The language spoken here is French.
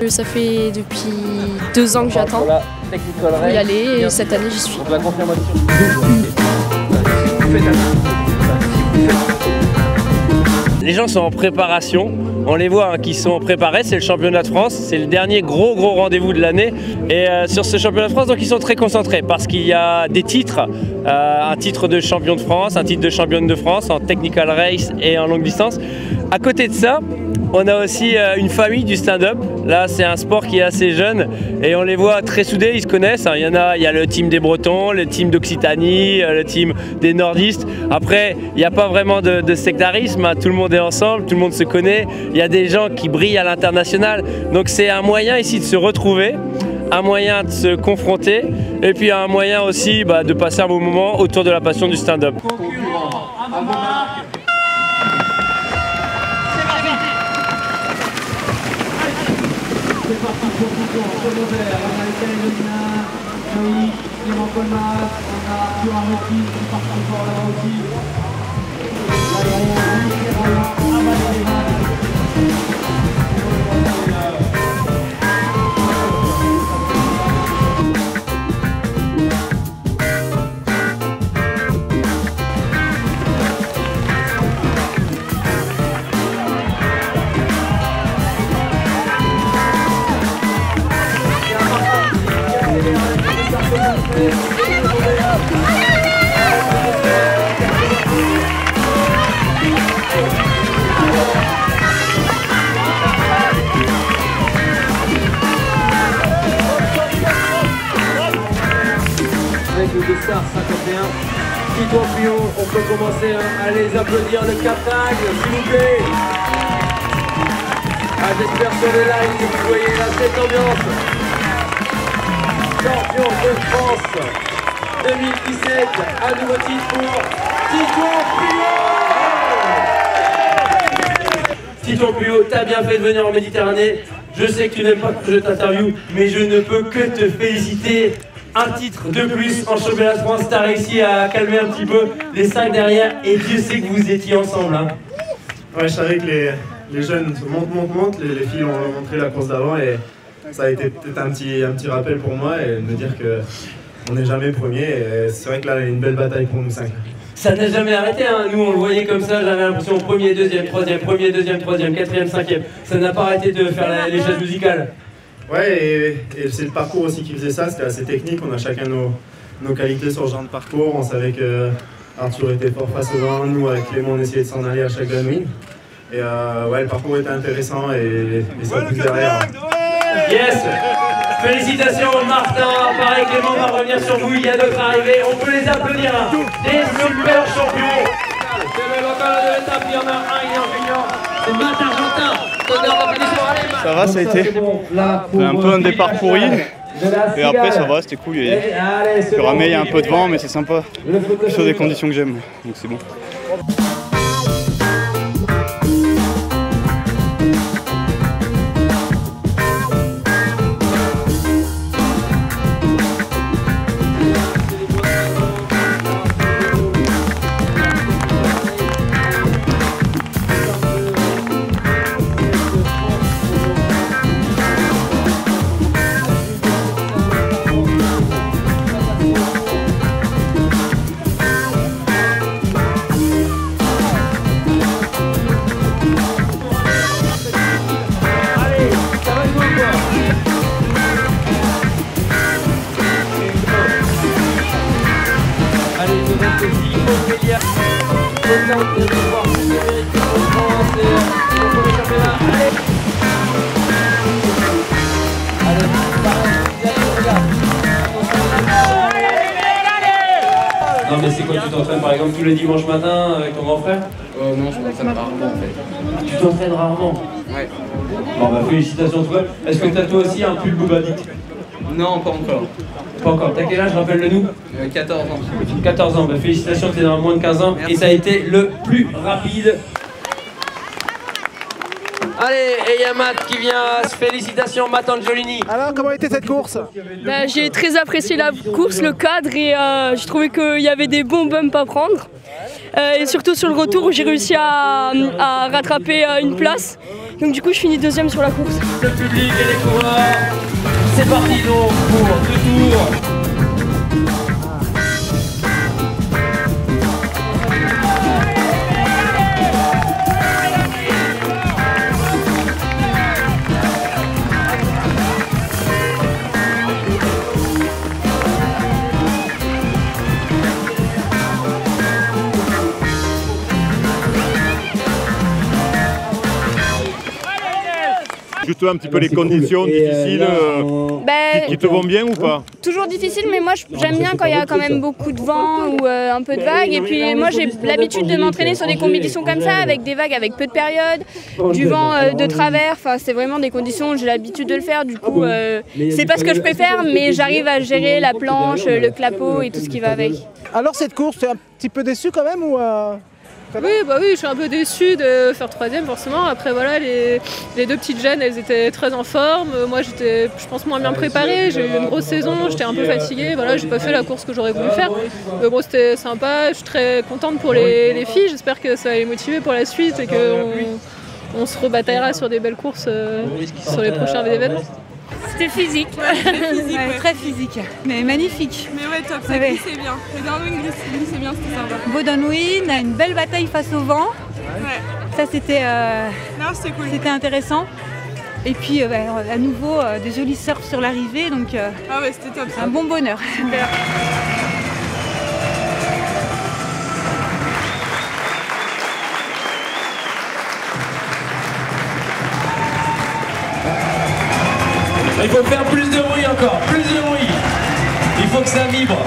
Ça fait depuis 2 ans que j'attends pour y aller et cette année j'y suis. Donc la confirmation. Les gens sont en préparation, on les voit qui sont préparés, c'est le championnat de France, c'est le dernier gros rendez-vous de l'année et sur ce championnat de France donc ils sont très concentrés parce qu'il y a des titres, un titre de champion de France, un titre de championne de France en technical race et en longue distance. À côté de ça, on a aussi une famille du stand-up. Là, c'est un sport qui est assez jeune et on les voit très soudés, ils se connaissent. Il y a le team des Bretons, le team d'Occitanie, le team des Nordistes. Après, il n'y a pas vraiment de sectarisme, tout le monde est ensemble, tout le monde se connaît. Il y a des gens qui brillent à l'international. Donc c'est un moyen ici de se retrouver, un moyen de se confronter et puis un moyen aussi de passer un bon moment autour de la passion du stand-up. C'est parti pour le vert. On a Étienne Leguin, Joï, Clément Colmas, on a Arthur Armetti qui part encore là aussi. Avec le Star 51, Tito Pio, on peut commencer à les applaudir, le Captag, s'il vous plaît. J'espère sur le live que vous voyez là cette ambiance. Champion de France 2017, un nouveau titre pour Tito Pio. Tito Pio, t'as bien fait de venir en Méditerranée. Je sais que tu n'aimes pas que je t'interviewe, mais je ne peux que te féliciter. Un titre de plus en championnat de France, t'as réussi à calmer un petit peu les 5 derrière et Dieu sait que vous étiez ensemble. Hein. Ouais, je savais que les jeunes montent, les filles ont montré la course d'avant et ça a été peut-être un petit rappel pour moi et de me dire qu'on n'est jamais premier et c'est vrai que là il y a une belle bataille pour nous 5. Ça n'a jamais arrêté, hein. Nous on le voyait comme ça, j'avais l'impression premier, deuxième, troisième, premier, deuxième, troisième, quatrième, cinquième. Ça n'a pas arrêté de faire les chaises musicales. Ouais, et c'est le parcours aussi qui faisait ça, c'était assez technique, on a chacun nos qualités sur ce genre de parcours, on savait que Arthur était fort face au vent, nous avec Clément on essayait de s'en aller à chaque downwind. Et ouais, le parcours était intéressant et ça pousse derrière. Yes! Félicitations Martin, pareil Clément va revenir sur vous, il y a d'autres arrivés, on peut les applaudir, hein. Des super champions! C'est le local de l'étape, il y en a un, il est en junior, c'est Matt Argentin! Ça va, ça a été un peu un départ pourri. Et après ça va, c'était cool. Sur Ramey il y a un peu de vent mais c'est sympa. Sur des conditions que j'aime, donc c'est bon. Non mais c'est quoi, tu t'entraînes par exemple tous les dimanches matins avec ton grand frère? Non, je m'entraîne rarement en fait. Tu t'entraînes rarement? Ouais. Bon bah félicitations toi. Est-ce que t'as toi aussi un pull Boubadik? Non, pas encore. Pas encore. T'as quel âge, rappelle-le nous? 14 ans. 14 ans, bah félicitations, t'es dans moins de 15 ans. Merci. Et ça a été le plus rapide. Allez, et il y a Matt qui vient. Félicitations Matt Angiolini. Alors, comment était cette course? J'ai très apprécié la course, le cadre et j'ai trouvé qu'il y avait des bons bumps à prendre. Et surtout sur le retour où j'ai réussi à rattraper une place. Donc du coup je finis deuxième sur la course. Le public et les coureurs, c'est parti donc pour 2 tours. Justement un petit peu les conditions difficiles qui te vont bien ou pas? Toujours difficile, mais moi j'aime bien quand il y a quand même beaucoup de vent ou un peu de vagues. Et puis moi j'ai l'habitude de m'entraîner sur des compétitions comme ça, avec des vagues, avec peu de période, du vent de travers. Enfin, c'est vraiment des conditions où j'ai l'habitude de le faire. Du coup, c'est pas ce que je préfère, mais j'arrive à gérer la planche, le clapot et tout ce qui va avec. Alors cette course, tu es un petit peu déçu quand même ou Oui, je suis un peu déçue de faire 3e forcément. Après voilà, les 2 petites jeunes, elles étaient très en forme. Moi j'étais, je pense, moins bien préparée. J'ai eu une grosse saison, j'étais un peu fatiguée. Voilà, j'ai pas fait la course que j'aurais voulu faire. Mais bon, c'était sympa. Je suis très contente pour les filles. J'espère que ça va les motiver pour la suite et qu'on se rebataillera sur des belles courses sur les prochains événements. C'était physique. Très physique, mais magnifique. Mais ouais, top, ça glissait bien. Le downwind glissait bien, c'était sympa. Beau downwind, une belle bataille face au vent. Ouais. Ça, c'était cool. C'était intéressant. Et puis, à nouveau, des jolis surfs sur l'arrivée. Donc, ah ouais, c'était top. Un bon bonheur. Super. Il faut faire plus de bruit encore, plus de bruit. Il faut que ça vibre.